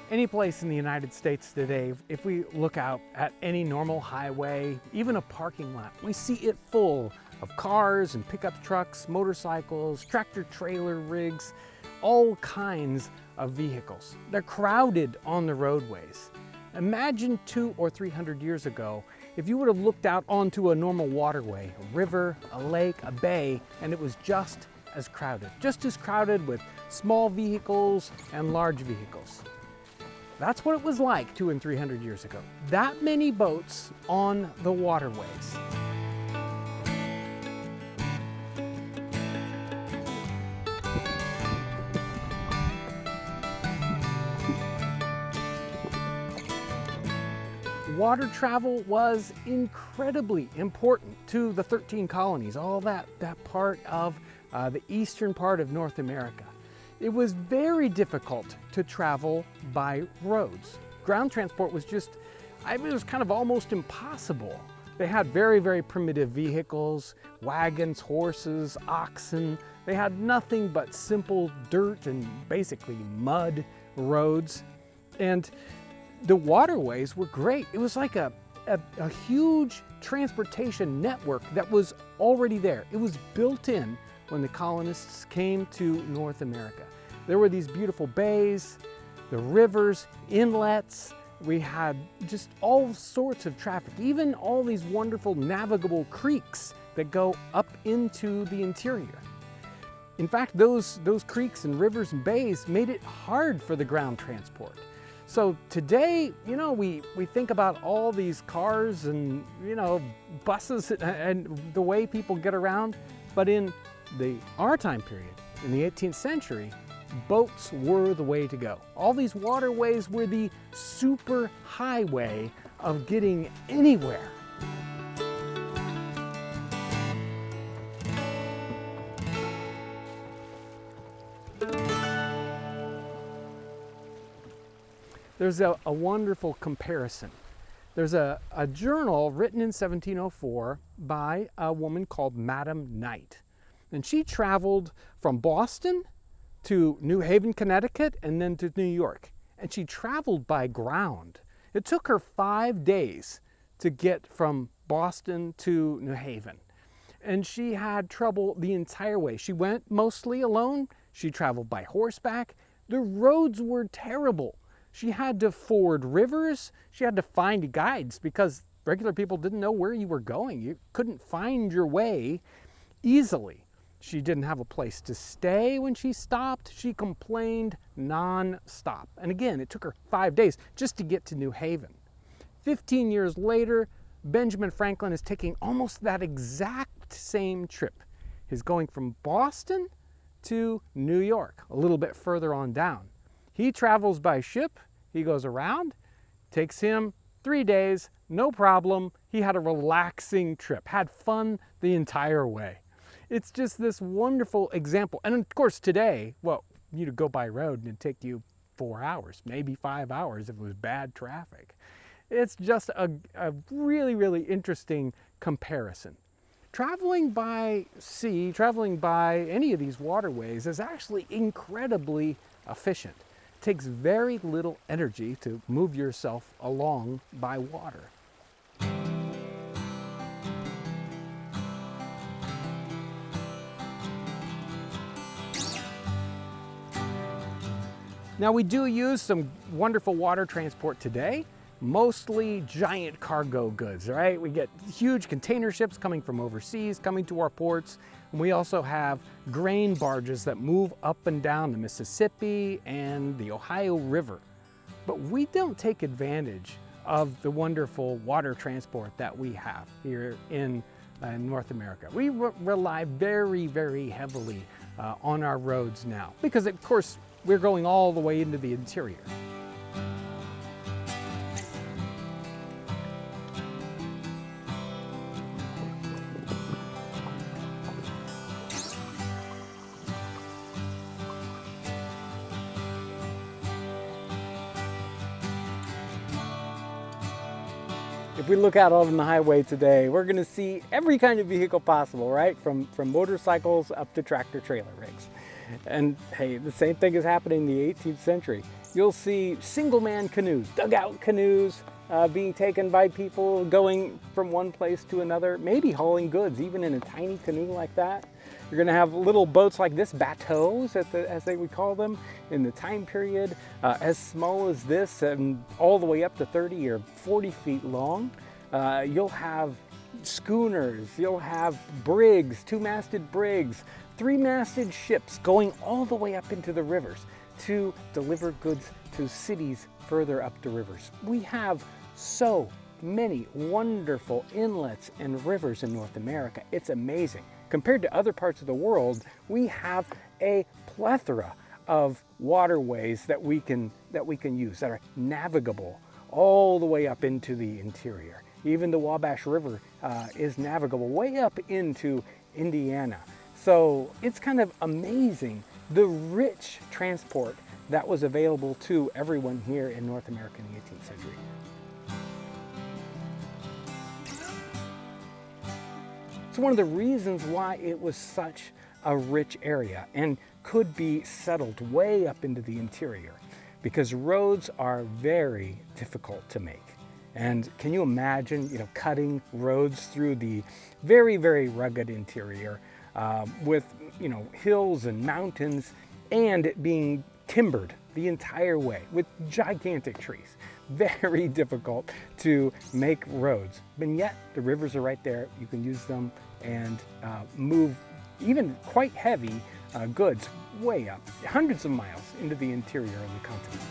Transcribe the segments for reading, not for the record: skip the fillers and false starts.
Any place in the United States today, if we look out at any normal highway, even a parking lot, we see it full of cars and pickup trucks, motorcycles, tractor trailer rigs, all kinds of vehicles. They're crowded on the roadways. Imagine 200 or 300 years ago, if you would have looked out onto a normal waterway, a river, a lake, a bay, and it was just as crowded with small vehicles and large vehicles. That's what it was like 200 and 300 years ago. That many boats on the waterways. Water travel was incredibly important to the 13 colonies, all that part of the eastern part of North America. It was very difficult to travel by roads. Ground transport was it was kind of almost impossible. They had very, very primitive vehicles, wagons, horses, oxen. They had nothing but simple dirt and basically mud roads. And the waterways were great. It was like a huge transportation network that was already there. It was built in when the colonists came to North America. There were these beautiful bays, the rivers, inlets. We had just all sorts of traffic, even all these wonderful navigable creeks that go up into the interior. In fact, those creeks and rivers and bays made it hard for the ground transport. So today, we think about all these cars and, buses and the way people get around, but in our time period, in the 18th century, boats were the way to go. All these waterways were the super highway of getting anywhere. There's a wonderful comparison. There's a journal written in 1704 by a woman called Madam Knight. And she traveled from Boston to New Haven, Connecticut, and then to New York. And she traveled by ground. It took her 5 days to get from Boston to New Haven. And she had trouble the entire way. She went mostly alone. She traveled by horseback. The roads were terrible. She had to ford rivers. She had to find guides because regular people didn't know where you were going. You couldn't find your way easily. She didn't have a place to stay when she stopped. She complained non-stop. And again, it took her 5 days just to get to New Haven. 15 years later, Benjamin Franklin is taking almost that exact same trip. He's going from Boston to New York, a little bit further on down. He travels by ship. He goes around. Takes him 3 days, no problem. He had a relaxing trip, had fun the entire way. It's just this wonderful example. And of course today, you'd go by road and it'd take you 4 hours, maybe 5 hours if it was bad traffic. It's just a really, really interesting comparison. Traveling by sea, traveling by any of these waterways is actually incredibly efficient. It takes very little energy to move yourself along by water. Now we do use some wonderful water transport today, mostly giant cargo goods, right? We get huge container ships coming from overseas, coming to our ports. And we also have grain barges that move up and down the Mississippi and the Ohio River. But we don't take advantage of the wonderful water transport that we have here in North America. We rely very, very heavily on our roads now because, of course, we're going all the way into the interior. If we look out on the highway today, we're going to see every kind of vehicle possible, right? From motorcycles up to tractor trailer rigs. And hey, the same thing is happening in the 18th century. You'll see single-man canoes, dugout canoes, being taken by people going from one place to another, maybe hauling goods, even in a tiny canoe like that. You're going to have little boats like this, bateaus as they would call them, in the time period, as small as this and all the way up to 30 or 40 feet long. You'll have schooners, you'll have brigs, two-masted brigs, three-masted ships going all the way up into the rivers to deliver goods to cities further up the rivers. We have so many wonderful inlets and rivers in North America. It's amazing. Compared to other parts of the world, we have a plethora of waterways that we can use that are navigable all the way up into the interior. Even the Wabash River is navigable way up into Indiana. So it's kind of amazing the rich transport that was available to everyone here in North America in the 18th century. It's one of the reasons why it was such a rich area and could be settled way up into the interior, because roads are very difficult to make. And can you imagine, cutting roads through the very, very rugged interior with, hills and mountains, and it being timbered the entire way with gigantic trees? Very difficult to make roads. And yet the rivers are right there. You can use them and move even quite heavy goods way up, hundreds of miles into the interior of the continent.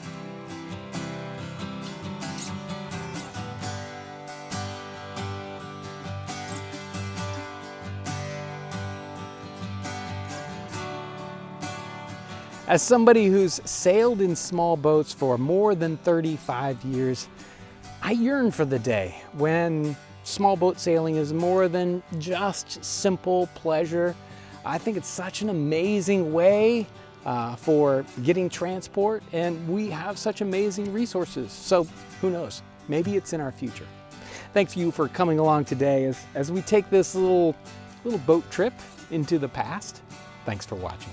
As somebody who's sailed in small boats for more than 35 years, I yearn for the day when small boat sailing is more than just simple pleasure. I think it's such an amazing way for getting transport, and we have such amazing resources. So who knows, maybe it's in our future. Thanks you for coming along today as we take this little boat trip into the past. Thanks for watching.